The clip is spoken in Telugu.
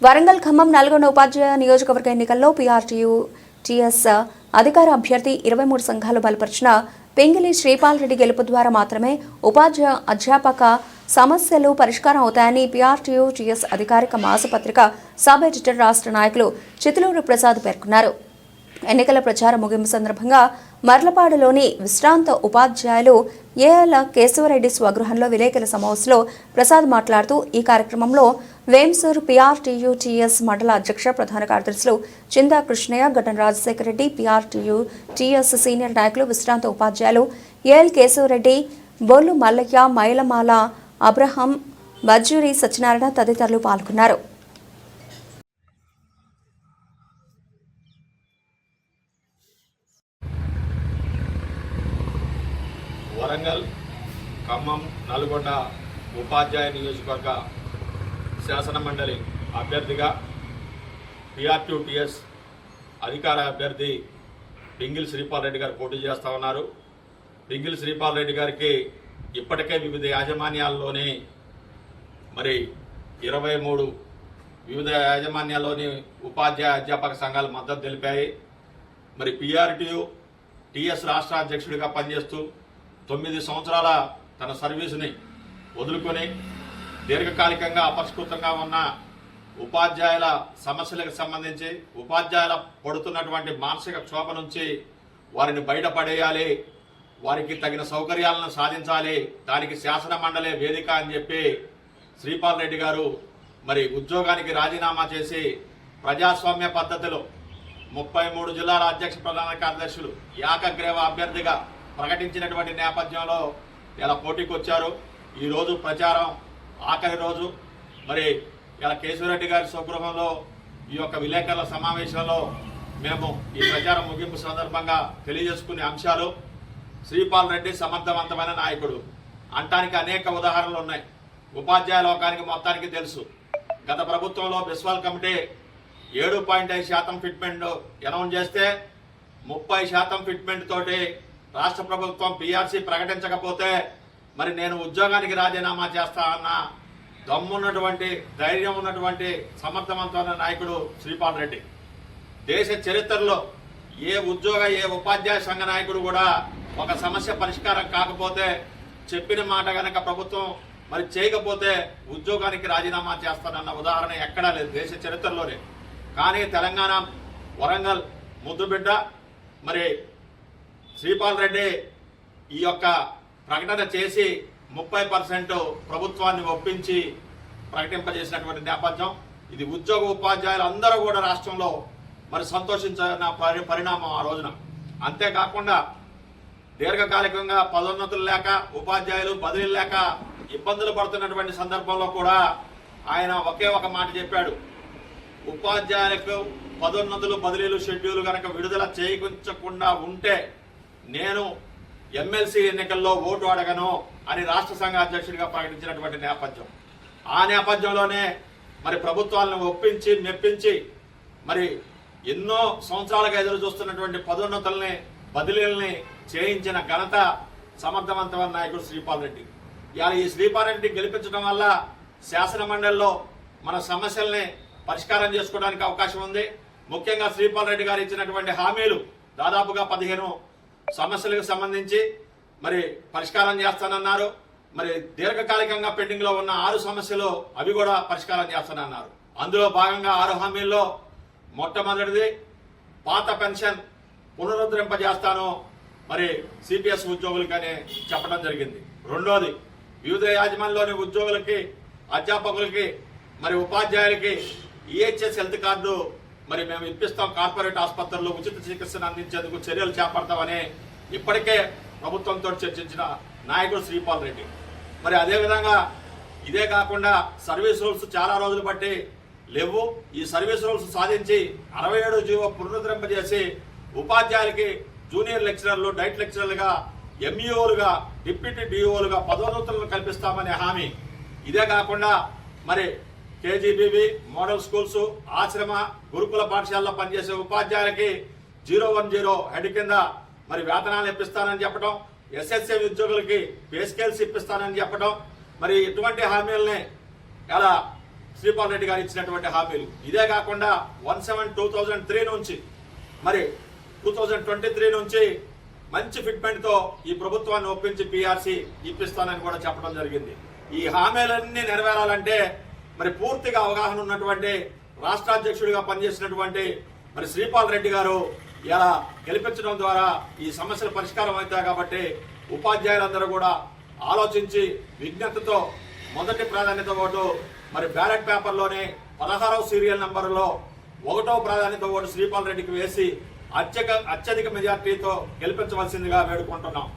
వరంగల్ ఖమ్మం నల్గొండ ఉపాధ్యాయ నియోజకవర్గ ఎన్నికల్లో పీఆర్టీయూ టీఎస్ అధికార అభ్యర్థి 23 సంఘాలు బలపరిచిన పింగిలి శ్రీపాల్ రెడ్డి గెలుపు ద్వారా మాత్రమే ఉపాధ్యాయ అధ్యాపక సమస్యలు పరిష్కారం అవుతాయని పీఆర్టీయూ టీఎస్ అధికారిక మాసపత్రిక సబ్ ఎడిటర్ రాష్ట్ర నాయకులు చితులూరు ప్రసాద్ పేర్కొన్నారు. ఎన్నికల ప్రచారం ముగింపు సందర్భంగా మర్లపాడులోని విశ్రాంత ఉపాధ్యాయులు ఏఎల్ కేశవరెడ్డి స్వగృహంలో విలేకరుల సమావేశంలో ప్రసాద్ మాట్లాడుతూ ఈ కార్యక్రమంలో వేంసూరు పీఆర్టీయూ టీఎస్ మండల అధ్యక్ష ప్రధాన కార్యదర్శులు చిందా కృష్ణయ్య, గడ్డం Rajasekhara Reddy, PRTU TS senior నాయకులు, విశ్రాంత ఉపాధ్యాయులు ఏఎల్ కేశవరెడ్డి, బొల్లు మల్లయ్య, మైలమాల అబ్రహం, మజ్జూరి సత్యనారాయణ తదితరులు పాల్గొన్నారు. వరంగల్ ఖమ్మం నల్గొండ ఉపాధ్యాయ నియోజకవర్గ శాసన మండలి అభ్యర్థిగా పీఆర్టీయూ టీఎస్ అధికార అభ్యర్థి పింగిలి శ్రీపాల్ రెడ్డి గారు పోటీ చేస్తూ ఉన్నారు. పింగిలి శ్రీపాల్ రెడ్డి గారికి ఇప్పటికే వివిధ యాజమాన్యాల్లోని 23 వివిధ యాజమాన్యాల్లోని ఉపాధ్యాయ అధ్యాపక సంఘాలు మద్దతు తెలిపాయి. పీఆర్టీయూ టీఎస్ రాష్ట్ర అధ్యక్షుడిగా పనిచేస్తూ 9 సంవత్సరాల తన సర్వీసుని వదులుకొని దీర్ఘకాలికంగా అపరిష్కృతంగా ఉన్న ఉపాధ్యాయుల సమస్యలకు సంబంధించి ఉపాధ్యాయుల పడుతున్నటువంటి మానసిక క్షోభ నుంచి వారిని బయటపడేయాలి, వారికి తగిన సౌకర్యాలను సాధించాలి, దానికి శాసన మండలి వేదిక అని చెప్పి శ్రీపాల్ రెడ్డి గారు ఉద్యోగానికి రాజీనామా చేసి ప్రజాస్వామ్య పద్ధతిలో 33 జిల్లాల అధ్యక్ష ప్రధాన కార్యదర్శులు ఏకగ్రీవ అభ్యర్థిగా ప్రకటించినటువంటి నేపథ్యంలో ఇలా పోటీకి వచ్చారు. ఈరోజు ప్రచారం ఆఖరి రోజు. ఇలా కేశవరెడ్డి గారి స్వగృహంలో ఈ యొక్క విలేకరుల సమావేశంలో మేము ఈ ప్రచారం ముగింపు సందర్భంగా తెలియజేసుకునే అంశాలు: శ్రీపాల్ రెడ్డి సమర్థవంతమైన నాయకుడు అంటానికి అనేక ఉదాహరణలు ఉన్నాయి. ఉపాధ్యాయ లోకానికి మొత్తానికి తెలుసు. గత ప్రభుత్వంలో బిస్వాల్ కమిటీ 7.5% ఫిట్మెంట్ అనౌన్స్ చేస్తే 30% ఫిట్మెంట్ తోటి రాష్ట్ర ప్రభుత్వం పీఆర్సీ ప్రకటించకపోతే నేను ఉద్యోగానికి రాజీనామా చేస్తా అన్న దమ్మున్నటువంటి, ధైర్యం ఉన్నటువంటి సమర్థవంతమైన నాయకుడు శ్రీపాల్ రెడ్డి. దేశ చరిత్రలో ఏ ఉపాధ్యాయ సంఘ నాయకుడు కూడా ఒక సమస్య పరిష్కారం కాకపోతే చెప్పిన మాట గనక ప్రభుత్వం చేయకపోతే ఉద్యోగానికి రాజీనామా చేస్తానన్న ఉదాహరణ ఎక్కడా లేదు దేశ చరిత్రలోనే. కానీ తెలంగాణ వరంగల్ ముద్దుబిడ్డ శ్రీపాల్ రెడ్డి ఈ యొక్క ప్రకటన చేసి 30% ప్రభుత్వాన్ని ఒప్పించి ప్రకటింపజేసినటువంటి నేపథ్యం. ఇది ఉపాధ్యాయులు అందరూ కూడా రాష్ట్రంలో సంతోషించిన పరిణామం ఆ రోజున. అంతేకాకుండా దీర్ఘకాలికంగా పదోన్నతులు లేక ఉపాధ్యాయులు బదిలీలు లేక ఇబ్బందులు పడుతున్నటువంటి సందర్భంలో కూడా ఆయన ఒకే ఒక మాట చెప్పాడు: ఉపాధ్యాయులకు పదోన్నతులు బదిలీలు షెడ్యూల్ కనుక విడుదల చేయించకుండా ఉంటే నేను ఎమ్మెల్సీ ఎన్నికల్లో ఓటు అడగను అని రాష్ట్ర సంఘ అధ్యక్షుడిగా ప్రకటించినటువంటి నేపథ్యం. ఆ నేపథ్యంలోనే ప్రభుత్వాలను ఒప్పించి మెప్పించి ఎన్నో సంవత్సరాలుగా ఎదురు చూస్తున్నటువంటి పదోన్నతుల్ని బదిలీల్ని చేయించిన ఘనత సమర్థవంతమైన నాయకుడు శ్రీపాల్ రెడ్డి. ఇవాళ ఈ శ్రీపాల్ రెడ్డి గెలిపించడం వల్ల శాసన మండలిలో మన సమస్యల్ని పరిష్కారం చేసుకోవడానికి అవకాశం ఉంది. ముఖ్యంగా శ్రీపాల్ రెడ్డి గారు ఇచ్చినటువంటి హామీలు దాదాపుగా 15 సమస్యలకు సంబంధించి పరిష్కారం చేస్తానన్నారు. దీర్ఘకాలికంగా పెండింగ్ లో ఉన్న 6 సమస్యలు అవి కూడా పరిష్కారం చేస్తానన్నారు. అందులో భాగంగా 6 హామీల్లో మొట్టమొదటిది పాత పెన్షన్ పునరుద్ధరింపజేస్తాను సిపిఎస్ ఉద్యోగులకని చెప్పడం జరిగింది. రెండోది వివిధ యాజమాన్యంలోని ఉద్యోగులకి, అధ్యాపకులకి, ఉపాధ్యాయులకి ఈహెచ్ఎస్ హెల్త్ కార్డు మేము ఇప్పిస్తాం, కార్పొరేట్ ఆసుపత్రుల్లో ఉచిత చికిత్సను అందించేందుకు చర్యలు చేపడతామని ఇప్పటికే ప్రభుత్వంతో చర్చించిన నాయకుడు శ్రీపాల్ రెడ్డి. అదేవిధంగా ఇదే కాకుండా సర్వీస్ రూల్స్ చాలా రోజులు బట్టి లేవు. ఈ సర్వీస్ రూల్స్ సాధించి 67 జీవో పునరుద్ధరింపజేసి ఉపాధ్యాయులకి జూనియర్ లెక్చరర్లు, డైట్ లెక్చరర్లుగా, ఎంఈఓలుగా, డిప్యూటీ డిఓలుగా పదోన్నతులను కల్పిస్తామనే హామీ. ఇదే కాకుండా కేజీబీబీ, మోడల్ స్కూల్స్, ఆశ్రమ, గురుకుల పాఠశాలలో పనిచేసే ఉపాధ్యాయులకి 010 హెడ్ కింద వేతనాలు ఇప్పిస్తానని చెప్పడం, ఎస్ఎస్సీ ఉద్యోగులకి పే స్కేల్స్ ఇప్పిస్తానని చెప్పడం, ఇటువంటి హామీలని ఇలా శ్రీపాల్ రెడ్డి గారు ఇచ్చినటువంటి హామీలు. ఇదే కాకుండా 1/7/2003 నుంచి మరి 2023 నుంచి మంచి ఫిట్మెంట్తో ఈ ప్రభుత్వాన్ని ఒప్పించి పిఆర్సీ ఇప్పిస్తానని కూడా చెప్పడం జరిగింది. ఈ హామీలన్నీ నెరవేరాలంటే మరి పూర్తిగా అవగాహన ఉన్నటువంటి రాష్ట్ర అధ్యక్షుడిగా పనిచేసినటువంటి మరి శ్రీపాల్ రెడ్డి గారు ఇలా గెలిపించడం ద్వారా ఈ సమస్యల పరిష్కారం అవుతాయి. కాబట్టి ఉపాధ్యాయులందరూ కూడా ఆలోచించి విజ్ఞతతో మొదటి ప్రాధాన్యత ఓటు మరి బ్యాలెట్ పేపర్లోనే 16వ సీరియల్ నంబరులో 1వ ప్రాధాన్యత ఓటు శ్రీపాల్ రెడ్డికి వేసి అత్యధిక మెజార్టీతో గెలిపించవలసిందిగా వేడుకుంటున్నాం.